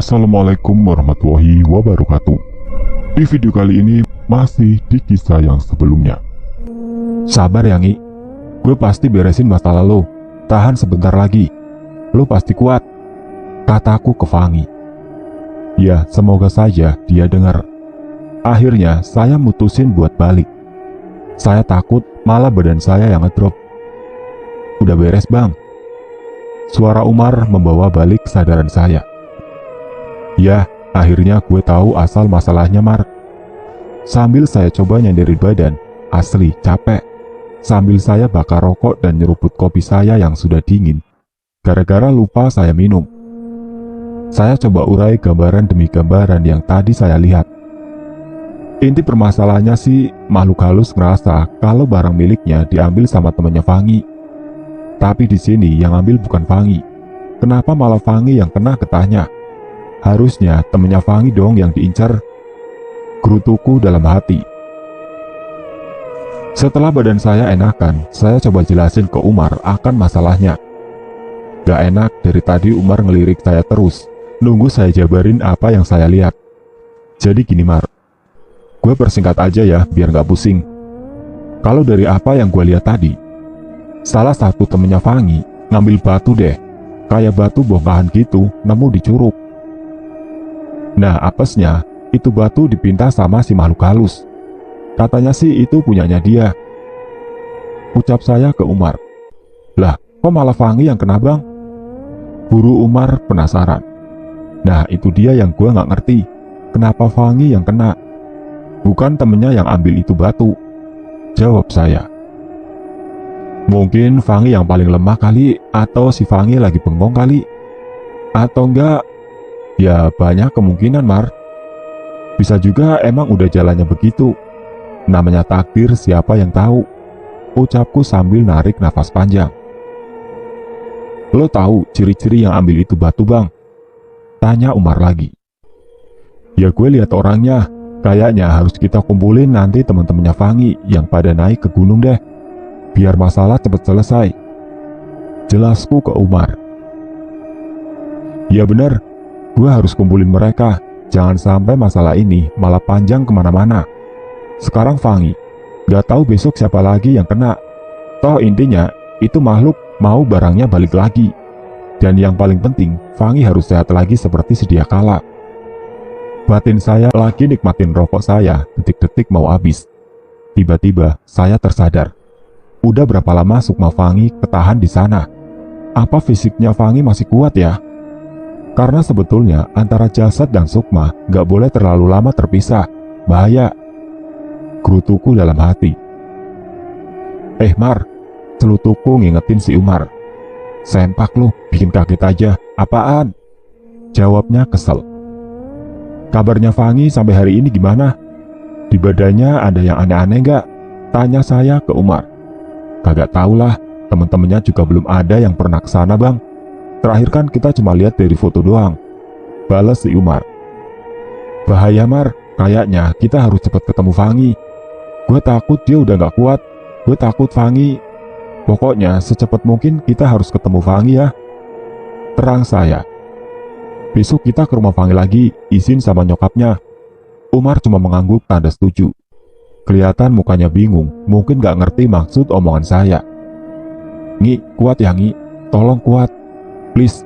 Assalamualaikum warahmatullahi wabarakatuh. Di video kali ini masih di kisah yang sebelumnya. Sabar ya Ngi, gue pasti beresin masalah lo. Tahan sebentar lagi, lo pasti kuat, kataku ke Fangi. Ya, semoga saja dia dengar. Akhirnya saya mutusin buat balik. Saya takut malah badan saya yang ngedrop. Udah beres bang. Suara Umar membawa balik kesadaran saya. Ya, akhirnya gue tahu asal masalahnya Mar. Sambil saya coba nyandarin badan, asli capek. Sambil saya bakar rokok dan nyeruput kopi saya yang sudah dingin. Gara-gara lupa saya minum. Saya coba urai gambaran demi gambaran yang tadi saya lihat. Inti permasalahannya sih, makhluk halus ngerasa kalau barang miliknya diambil sama temannya Fangi. Tapi di sini yang ambil bukan Fangi. Kenapa malah Fangi yang kena getahnya? Harusnya temannya Fangi dong yang diincar. Gerutuku dalam hati. Setelah badan saya enakan, saya coba jelasin ke Umar akan masalahnya. Gak enak dari tadi Umar ngelirik saya terus, nunggu saya jabarin apa yang saya lihat. Jadi gini Mar, gue persingkat aja ya biar gak pusing. Kalau dari apa yang gue lihat tadi, salah satu temennya Fangi ngambil batu deh, kayak batu bongkahan gitu, nemu di curug. Nah apesnya, itu batu dipinta sama si makhluk halus. Katanya sih itu punyanya dia. Ucap saya ke Umar. Lah, kok malah Fangi yang kena bang? Buru Umar penasaran. Nah itu dia yang gue gak ngerti. Kenapa Fangi yang kena? Bukan temennya yang ambil itu batu. Jawab saya. Mungkin Fangi yang paling lemah kali, atau si Fangi lagi bengong kali. Atau enggak, ya banyak kemungkinan Mar. Bisa juga emang udah jalannya begitu. Namanya takdir, siapa yang tahu? Ucapku sambil narik nafas panjang. Lo tahu ciri-ciri yang ambil itu batu bang? Tanya Umar lagi. Ya gue lihat orangnya. Kayaknya harus kita kumpulin nanti teman-temannya Fangi yang pada naik ke gunung deh. Biar masalah cepet selesai. Jelasku ke Umar. Ya bener, gue harus kumpulin mereka. Jangan sampai masalah ini malah panjang kemana-mana. Sekarang Fangi, gak tahu besok siapa lagi yang kena. Toh intinya, itu makhluk mau barangnya balik lagi. Dan yang paling penting, Fangi harus sehat lagi seperti sedia kala. Batin saya lagi nikmatin rokok saya, detik-detik mau habis. Tiba-tiba, saya tersadar. Udah berapa lama Sukma Fangi ketahan di sana? Apa fisiknya Fangi masih kuat ya? Karena sebetulnya antara jasad dan Sukma gak boleh terlalu lama terpisah. Bahaya. Gerutuku dalam hati. Mar, celutuku ngingetin si Umar. Sempak lu, bikin kaget aja. Apaan? Jawabnya kesel. Kabarnya Fangi sampai hari ini gimana? Di badannya ada yang aneh-aneh gak? Tanya saya ke Umar. Kagak tahulah, temen-temennya juga belum ada yang pernah kesana bang. Terakhir kan kita cuma lihat dari foto doang. Balas si Umar. Bahaya Mar, kayaknya kita harus cepat ketemu Fangi. Gue takut dia udah gak kuat. Gue takut Fangi. Pokoknya secepat mungkin kita harus ketemu Fangi ya. Terang saya. Besok kita ke rumah Fangi lagi, izin sama nyokapnya. Umar cuma mengangguk tanda setuju. Kelihatan mukanya bingung, mungkin gak ngerti maksud omongan saya. Ngi, kuat ya Ngi, tolong kuat. Please,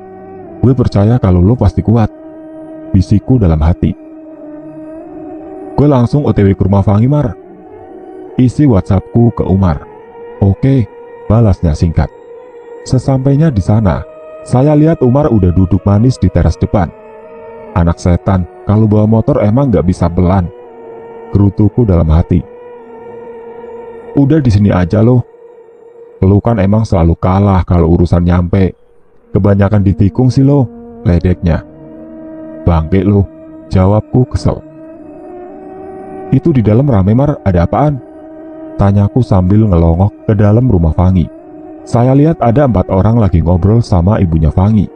gue percaya kalau lo pasti kuat. Bisikku dalam hati. Gue langsung OTW ke rumah Fangi Mar. Isi WhatsAppku ke Umar. Oke, balasnya singkat. Sesampainya di sana, saya lihat Umar udah duduk manis di teras depan. Anak setan, kalau bawa motor emang gak bisa pelan. Gerutuku dalam hati. Udah di sini aja lo. Lo kan emang selalu kalah kalau urusan nyampe. Kebanyakan ditikung sih lo, ledeknya. Bangke lo, jawabku kesel. Itu di dalam rame Mar, ada apaan? Tanyaku sambil ngelongok ke dalam rumah Fangi. Saya lihat ada 4 orang lagi ngobrol sama ibunya Fangi.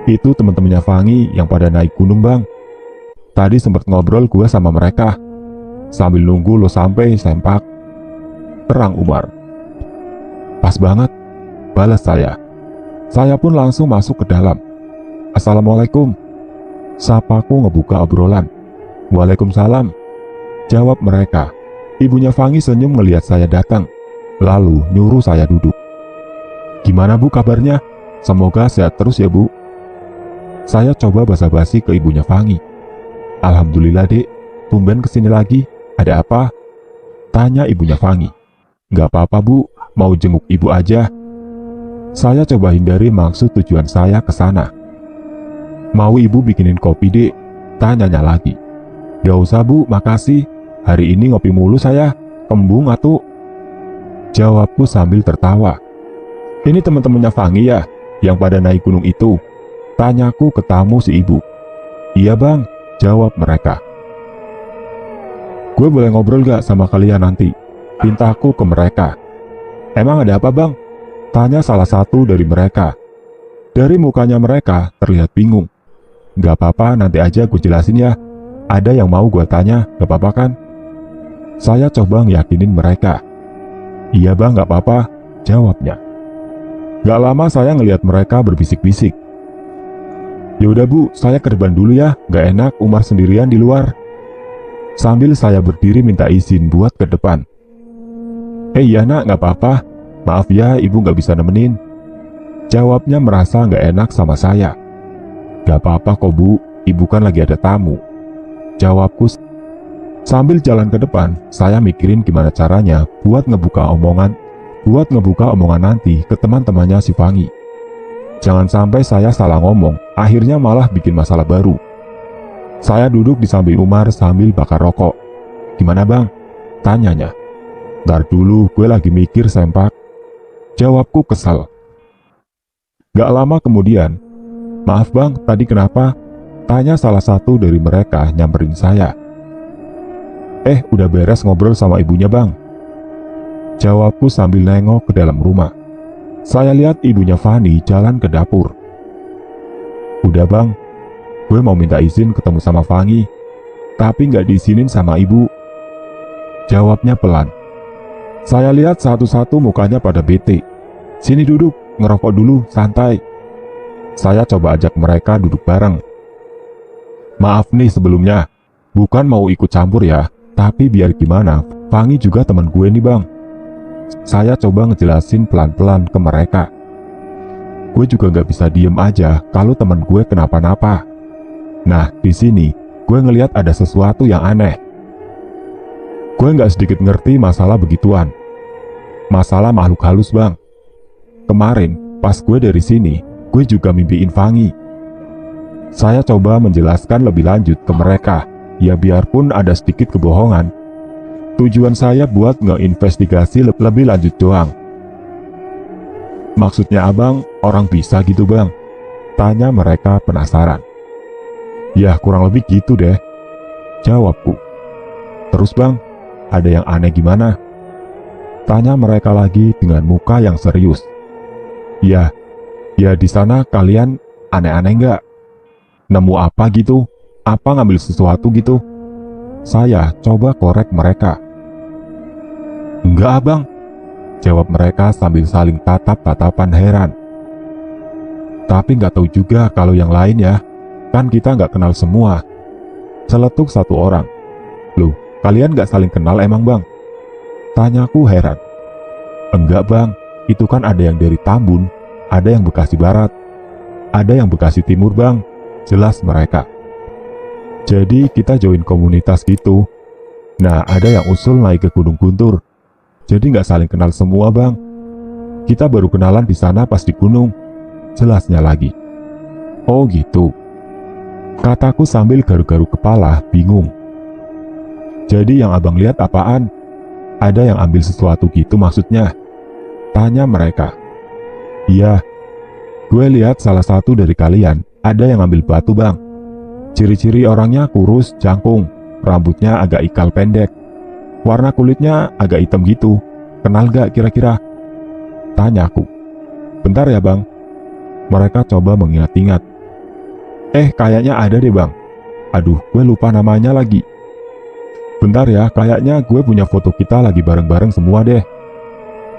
Itu teman-temannya Fangi yang pada naik gunung bang. Tadi sempat ngobrol gua sama mereka. Sambil nunggu lo sampai sempak. Terang Umar. Pas banget, balas saya. Saya pun langsung masuk ke dalam. Assalamualaikum, Sapaku ngebuka obrolan. Waalaikumsalam, jawab mereka. Ibunya Fangi senyum melihat saya datang, lalu nyuruh saya duduk. Gimana bu kabarnya? Semoga sehat terus ya bu. Saya coba basa-basi ke ibunya Fangi. Alhamdulillah dek, tumben kesini lagi, ada apa? Tanya ibunya Fangi. Gak apa-apa bu, mau jenguk ibu aja. Saya coba hindari maksud tujuan saya ke sana. Mau ibu bikinin kopi dek? Tanyanya lagi. Gak usah bu, makasih. Hari ini ngopi mulu saya, kembung atuh. Jawabku sambil tertawa. Ini teman-temannya Fangi ya, yang pada naik gunung itu? Tanyaku ke tamu si ibu. Iya bang, jawab mereka. Gue boleh ngobrol gak sama kalian nanti? Pintaku ke mereka. Emang ada apa bang? Tanya salah satu dari mereka. Dari mukanya mereka terlihat bingung. Gak apa-apa, nanti aja gue jelasin ya. Ada yang mau gue tanya, gak apa-apa kan? Saya coba ngeyakinin mereka. Iya bang, gak apa-apa, jawabnya. Gak lama saya ngelihat mereka berbisik-bisik. Yaudah bu, saya ke depan dulu ya, gak enak Umar sendirian di luar. Sambil saya berdiri minta izin buat ke depan. Iya nak, gak apa-apa. Maaf ya ibu gak bisa nemenin. Jawabnya merasa gak enak sama saya. Gak apa-apa kok bu, ibu kan lagi ada tamu. Jawabku. Sambil jalan ke depan, saya mikirin gimana caranya buat ngebuka omongan nanti ke teman-temannya si Fangi. Jangan sampai saya salah ngomong, akhirnya malah bikin masalah baru. Saya duduk di samping Umar sambil bakar rokok. Gimana bang? Tanyanya. Ntar dulu, gue lagi mikir sempak. Jawabku kesal. Gak lama kemudian, maaf bang, tadi kenapa? Tanya salah satu dari mereka nyamperin saya. Udah beres ngobrol sama ibunya bang. Jawabku sambil nengok ke dalam rumah. Saya lihat ibunya Fanny jalan ke dapur. Udah bang, gue mau minta izin ketemu sama Fanny, tapi gak diizinin sama ibu. Jawabnya pelan. Saya lihat satu-satu mukanya pada bete. Sini duduk, ngerokok dulu, santai. Saya coba ajak mereka duduk bareng. Maaf nih sebelumnya, bukan mau ikut campur ya, tapi biar gimana, Fangi juga teman gue nih bang. Saya coba ngejelasin pelan-pelan ke mereka. Gue juga gak bisa diem aja kalau teman gue kenapa-napa. Nah, di sini gue ngelihat ada sesuatu yang aneh. Gue gak sedikit ngerti masalah begituan. Masalah makhluk halus bang. Kemarin, pas gue dari sini, gue juga mimpiin Fangi. Saya coba menjelaskan lebih lanjut ke mereka, ya biarpun ada sedikit kebohongan. Tujuan saya buat ngeinvestigasi lebih lanjut doang. Maksudnya abang, orang bisa gitu bang? Tanya mereka penasaran. Ya kurang lebih gitu deh, jawabku. Terus bang, ada yang aneh gimana? Tanya mereka lagi dengan muka yang serius. Ya di sana kalian aneh-aneh nggak? Nemu apa gitu? Apa ngambil sesuatu gitu? Saya coba korek mereka. Enggak abang, jawab mereka sambil saling tatap-tatapan heran. Tapi nggak tahu juga kalau yang lain ya, kan kita nggak kenal semua. Celetuk satu orang. Loh, kalian nggak saling kenal emang bang? Tanyaku heran. Enggak bang, itu kan ada yang dari Tambun, ada yang Bekasi Barat, ada yang Bekasi Timur bang, jelas mereka. Jadi kita join komunitas gitu. Nah ada yang usul naik ke Gunung Guntur, jadi nggak saling kenal semua bang. Kita baru kenalan di sana pas di gunung, jelasnya lagi. Oh gitu, kataku sambil garu-garu kepala bingung. Jadi yang abang lihat apaan? Ada yang ambil sesuatu gitu maksudnya? Tanya mereka. Iya, gue lihat salah satu dari kalian ada yang ambil batu bang. Ciri-ciri orangnya kurus, jangkung, rambutnya agak ikal pendek, warna kulitnya agak hitam gitu. Kenal gak kira-kira? Tanyaku. Bentar ya bang. Mereka coba mengingat-ingat. Kayaknya ada deh bang. Aduh, gue lupa namanya lagi. Bentar ya, kayaknya gue punya foto kita lagi bareng-bareng semua deh.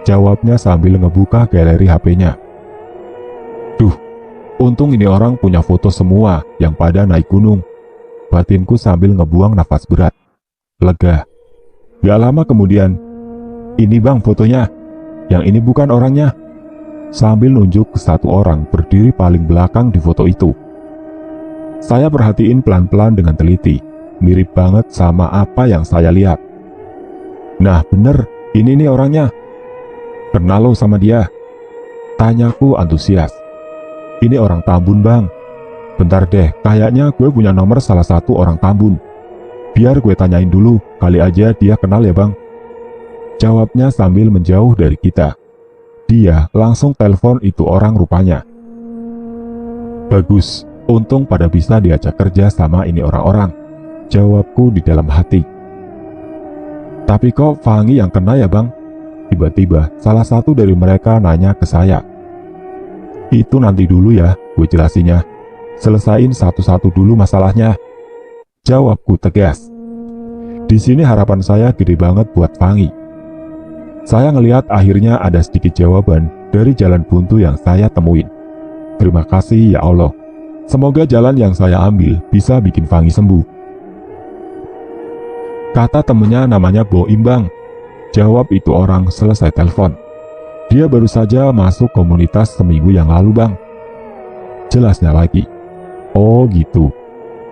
Jawabnya sambil ngebuka galeri HP-nya. Duh, Untung ini orang punya foto semua yang pada naik gunung. Batinku sambil ngebuang nafas berat. Lega. Gak lama kemudian, ini bang fotonya, yang ini bukan orangnya. Sambil nunjuk ke satu orang berdiri paling belakang di foto itu. Saya perhatiin pelan-pelan dengan teliti. Mirip banget sama apa yang saya lihat. Nah bener, ini nih orangnya. Kenal lo sama dia? Tanyaku antusias. Ini orang Tambun bang. Bentar deh, kayaknya gue punya nomor salah satu orang Tambun. Biar gue tanyain dulu, kali aja dia kenal ya bang. Jawabnya sambil menjauh dari kita. Dia langsung telepon itu orang rupanya. Bagus, untung pada bisa diajak kerja sama ini orang-orang. Jawabku di dalam hati. Tapi kok Fangi yang kena ya bang? Tiba-tiba salah satu dari mereka nanya ke saya. Itu nanti dulu ya, gue jelasinnya. Selesain satu-satu dulu masalahnya. Jawabku tegas. Di sini harapan saya gede banget buat Fangi. Saya ngelihat akhirnya ada sedikit jawaban dari jalan buntu yang saya temuin. Terima kasih ya Allah. Semoga jalan yang saya ambil bisa bikin Fangi sembuh. Kata temennya namanya Boim bang. Jawab itu orang selesai telepon. Dia baru saja masuk komunitas seminggu yang lalu bang. Jelasnya lagi. Oh gitu.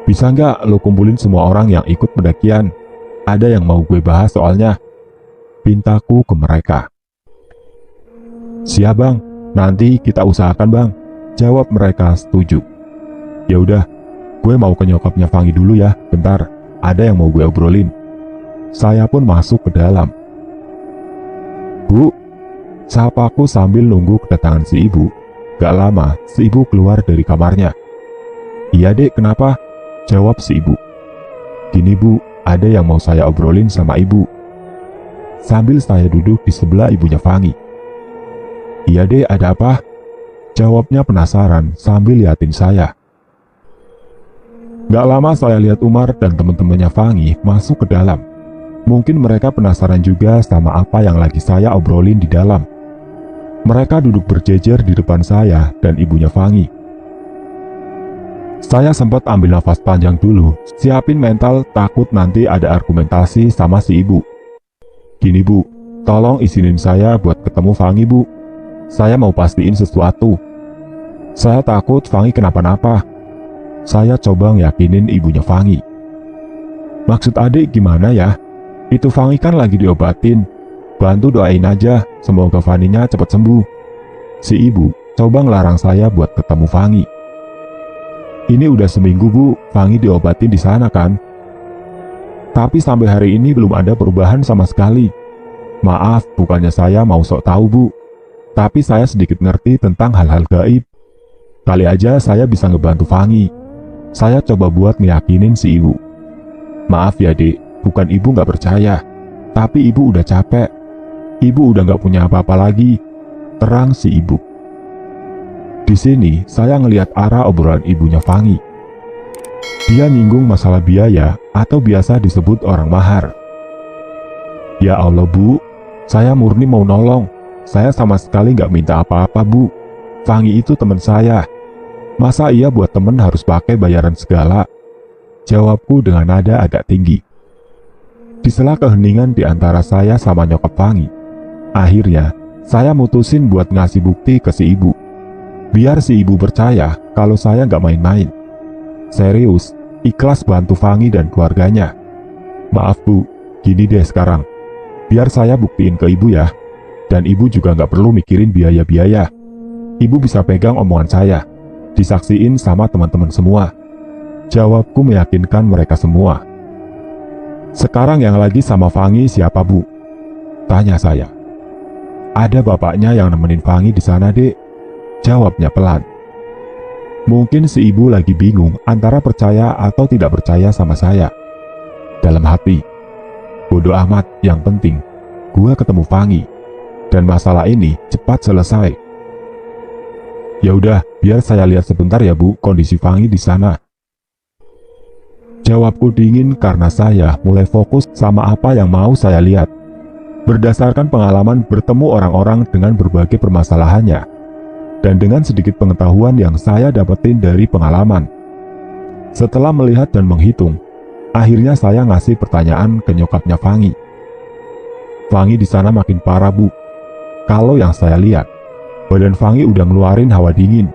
Bisa nggak lo kumpulin semua orang yang ikut pendakian? Ada yang mau gue bahas soalnya. Pintaku ke mereka. Siap bang, nanti kita usahakan bang. Jawab mereka setuju. Ya udah, gue mau ke nyokapnya Fangi dulu ya, bentar. Ada yang mau gue obrolin. Saya pun masuk ke dalam. Bu, sapaku sambil nunggu kedatangan si ibu. Gak lama, si ibu keluar dari kamarnya. Iya dek, kenapa? Jawab si ibu. Gini bu, ada yang mau saya obrolin sama ibu. Sambil saya duduk di sebelah ibunya Fangi. Iya dek, ada apa? Jawabnya penasaran sambil liatin saya. Gak lama saya lihat Umar dan teman-temannya Fangi masuk ke dalam. Mungkin mereka penasaran juga sama apa yang lagi saya obrolin di dalam. Mereka duduk berjejer di depan saya dan ibunya Fangi. Saya sempat ambil nafas panjang dulu, siapin mental takut nanti ada argumentasi sama si ibu. Gini bu, tolong izinin saya buat ketemu Fangi bu. Saya mau pastiin sesuatu. Saya takut Fangi kenapa-napa. Saya coba ngeyakinin ibunya Fangi. Maksud adik gimana ya? Itu Fangi kan lagi diobatin. Bantu doain aja, semoga Fanginya cepat sembuh. Si ibu coba ngelarang saya buat ketemu Fangi. Ini udah seminggu bu, Fangi diobatin di sana kan? Tapi sampai hari ini belum ada perubahan sama sekali. Maaf, bukannya saya mau sok tahu bu. Tapi saya sedikit ngerti tentang hal-hal gaib. Kali aja saya bisa ngebantu Fangi. Saya coba buat ngeyakinin si ibu. Maaf ya dek, bukan ibu gak percaya. Tapi ibu udah capek. Ibu udah gak punya apa-apa lagi. Terang si ibu. Di sini saya ngelihat arah obrolan ibunya Fangi. Dia nyinggung masalah biaya atau biasa disebut orang mahar. Ya Allah bu, saya murni mau nolong. Saya sama sekali gak minta apa-apa bu. Fangi itu teman saya. Masa iya buat temen harus pakai bayaran segala? Jawabku dengan nada agak tinggi. Di sela keheningan di antara saya sama nyokap Fangi. Akhirnya, saya mutusin buat ngasih bukti ke si ibu. Biar si ibu percaya kalau saya gak main-main. Serius, ikhlas bantu Fangi dan keluarganya. Maaf bu, gini deh sekarang. Biar saya buktiin ke ibu ya. Dan ibu juga gak perlu mikirin biaya-biaya. Ibu bisa pegang omongan saya. Disaksiin sama teman-teman semua. Jawabku meyakinkan mereka semua. Sekarang yang lagi sama Fangi siapa bu? Tanya saya. Ada bapaknya yang nemenin Fangi di sana dek. Jawabnya pelan. Mungkin si ibu lagi bingung antara percaya atau tidak percaya sama saya. Dalam hati, bodoh amat, yang penting gua ketemu Fangi dan masalah ini cepat selesai. Ya udah, biar saya lihat sebentar ya bu kondisi Fangi di sana. Jawabku dingin karena saya mulai fokus sama apa yang mau saya lihat. Berdasarkan pengalaman bertemu orang-orang dengan berbagai permasalahannya. dan dengan sedikit pengetahuan yang saya dapetin dari pengalaman. Setelah melihat dan menghitung, akhirnya saya ngasih pertanyaan ke nyokapnya Fangi. Fangi di sana makin parah, Bu. Kalau yang saya lihat, badan Fangi udah ngeluarin hawa dingin.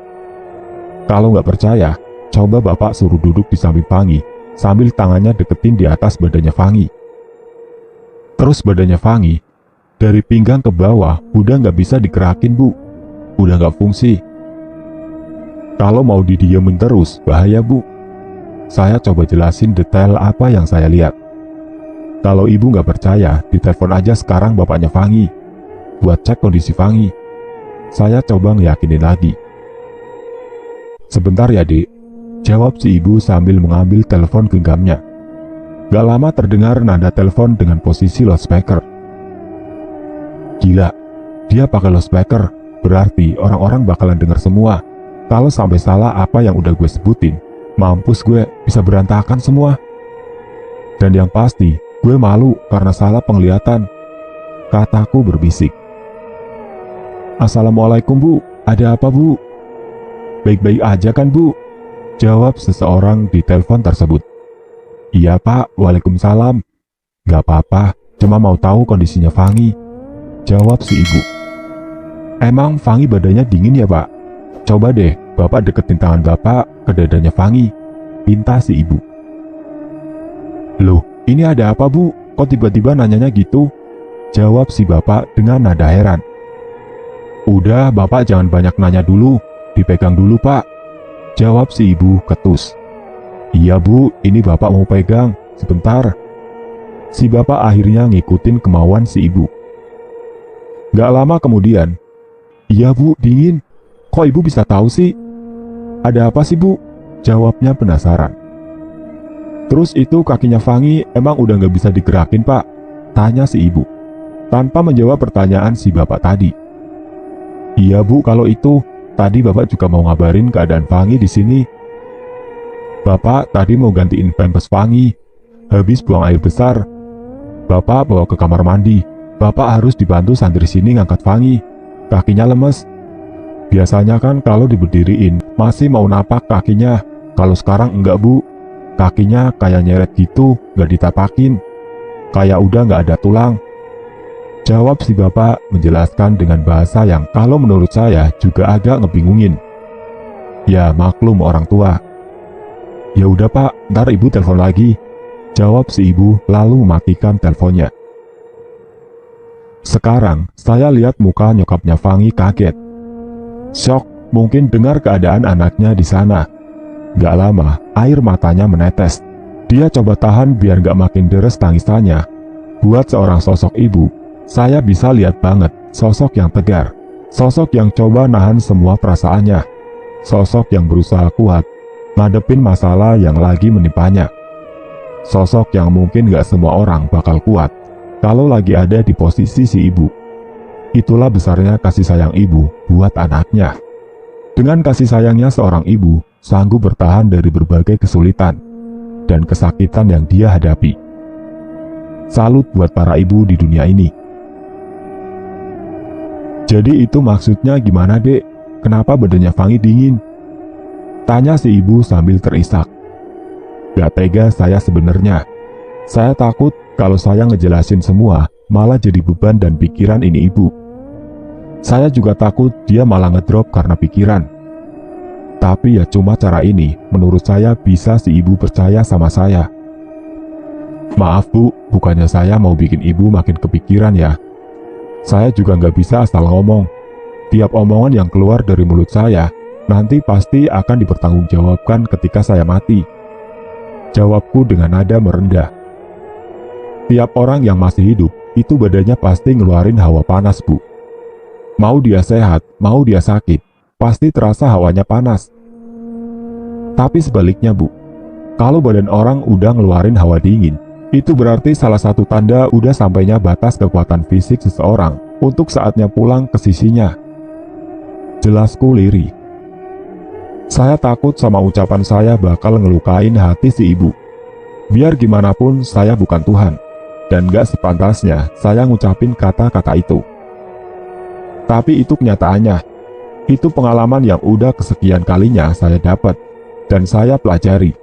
Kalau nggak percaya, coba Bapak suruh duduk di samping Fangi sambil tangannya deketin di atas badannya Fangi. Terus badannya Fangi dari pinggang ke bawah udah nggak bisa digerakin, Bu. Udah nggak fungsi. Kalau mau didiemin terus, bahaya, Bu. Saya coba jelasin detail apa yang saya lihat. Kalau ibu nggak percaya, ditelepon aja sekarang bapaknya Fangi buat cek kondisi Fangi. Saya coba ngeyakinin lagi. Sebentar ya, Dek, jawab si ibu sambil mengambil telepon genggamnya. Gak lama terdengar nada telepon dengan posisi loudspeaker. Gila, dia pakai loudspeaker, berarti orang-orang bakalan dengar semua. Kalau sampai salah apa yang udah gue sebutin, mampus gue, bisa berantakan semua. Dan yang pasti, gue malu karena salah penglihatan. Kataku berbisik. Assalamualaikum, Bu, ada apa, Bu? Baik-baik aja kan, Bu? Jawab seseorang di telepon tersebut. Iya, Pak, waalaikumsalam. Gak apa-apa, cuma mau tahu kondisinya Fangi. Jawab si ibu. Emang Fangi badannya dingin ya, Pak? Coba deh, Bapak deketin tangan Bapak ke dadanya Fangi, pinta si ibu. Loh, ini ada apa, Bu? Kok tiba-tiba nanyanya gitu? Jawab si Bapak dengan nada heran. Udah, Bapak jangan banyak nanya dulu, dipegang dulu, Pak. Jawab si ibu ketus. Iya, Bu, ini Bapak mau pegang, sebentar. Si Bapak akhirnya ngikutin kemauan si ibu. Gak lama kemudian, iya, Bu, dingin. Kok ibu bisa tahu sih? Ada apa sih, Bu? Jawabnya penasaran. Terus itu kakinya Fangi emang udah gak bisa digerakin, Pak? Tanya si ibu, tanpa menjawab pertanyaan si Bapak tadi. Iya, Bu, kalau itu, tadi Bapak juga mau ngabarin keadaan Fangi di sini. Bapak tadi mau gantiin pampers Fangi, habis buang air besar. Bapak bawa ke kamar mandi. Bapak harus dibantu santri sini ngangkat Fangi. Kakinya lemes. Biasanya kan kalau diberdiriin masih mau napak kakinya. Kalau sekarang enggak, Bu. Kakinya kayak nyeret gitu, gak ditapakin. Kayak udah gak ada tulang. Jawab si Bapak menjelaskan dengan bahasa yang kalau menurut saya juga agak ngebingungin. Ya maklum orang tua. Ya udah, Pak, ntar ibu telepon lagi. Jawab si ibu lalu mematikan teleponnya. Sekarang saya lihat muka nyokapnya Fangi kaget. Syok mungkin dengar keadaan anaknya di sana. Gak lama, air matanya menetes. Dia coba tahan biar gak makin deres tangisannya. Buat seorang sosok ibu, saya bisa lihat banget sosok yang tegar. Sosok yang coba nahan semua perasaannya. Sosok yang berusaha kuat ngadepin masalah yang lagi menimpanya. Sosok yang mungkin gak semua orang bakal kuat kalau lagi ada di posisi si ibu. Itulah besarnya kasih sayang ibu buat anaknya. Dengan kasih sayangnya seorang ibu sanggup bertahan dari berbagai kesulitan dan kesakitan yang dia hadapi. Salut buat para ibu di dunia ini. Jadi itu maksudnya gimana, Dek? Kenapa badannya Fangi dingin? Tanya si ibu sambil terisak. Gak tega saya sebenarnya. Saya takut kalau saya ngejelasin semua malah jadi beban dan pikiran ini ibu. Saya juga takut dia malah ngedrop karena pikiran. Tapi ya cuma cara ini menurut saya bisa si ibu percaya sama saya. Maaf, Bu, bukannya saya mau bikin ibu makin kepikiran ya. Saya juga nggak bisa asal ngomong. Tiap omongan yang keluar dari mulut saya nanti pasti akan dipertanggungjawabkan ketika saya mati. Jawabku dengan nada merendah. Tiap orang yang masih hidup, itu badannya pasti ngeluarin hawa panas, Bu. Mau dia sehat, mau dia sakit, pasti terasa hawanya panas. Tapi sebaliknya, Bu, kalau badan orang udah ngeluarin hawa dingin, itu berarti salah satu tanda udah sampainya batas kekuatan fisik seseorang untuk saatnya pulang ke sisinya. Jelasku lirih. Saya takut sama ucapan saya bakal ngelukain hati si ibu. Biar gimana pun saya bukan Tuhan, dan gak sepantasnya saya ngucapin kata-kata itu. Tapi itu kenyataannya. Itu pengalaman yang udah kesekian kalinya saya dapat dan saya pelajari.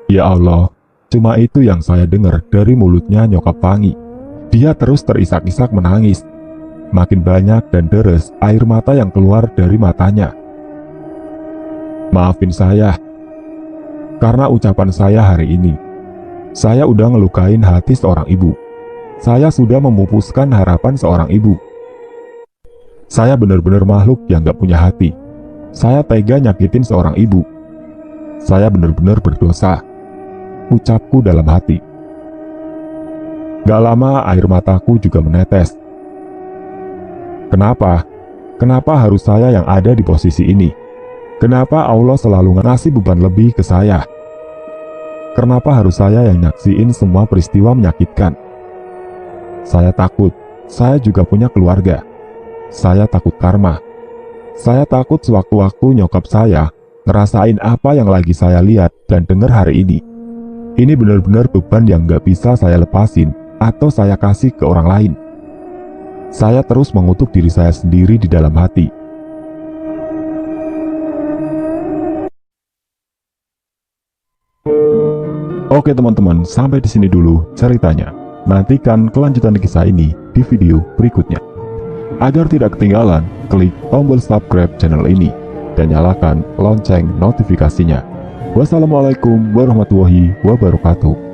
Ya Allah, cuma itu yang saya dengar dari mulutnya nyokap Fangi. Dia terus terisak-isak menangis. Makin banyak dan deres air mata yang keluar dari matanya. Maafin saya, karena ucapan saya hari ini, saya udah ngelukain hati seorang ibu. Saya sudah memupuskan harapan seorang ibu. Saya benar-benar makhluk yang gak punya hati. Saya tega nyakitin seorang ibu. Saya benar-benar berdosa, ucapku dalam hati. Gak lama air mataku juga menetes. Kenapa? Kenapa harus saya yang ada di posisi ini? Kenapa Allah selalu ngasih beban lebih ke saya? Kenapa harus saya yang nyaksiin semua peristiwa menyakitkan? Saya takut, saya juga punya keluarga. Saya takut karma. Saya takut sewaktu-waktu nyokap saya ngerasain apa yang lagi saya lihat dan dengar hari ini. Ini benar-benar beban yang gak bisa saya lepasin atau saya kasih ke orang lain. Saya terus mengutuk diri saya sendiri di dalam hati. Oke teman-teman, sampai di sini dulu ceritanya. Nantikan kelanjutan kisah ini di video berikutnya. Agar tidak ketinggalan, klik tombol subscribe channel ini dan nyalakan lonceng notifikasinya. Wassalamualaikum warahmatullahi wabarakatuh.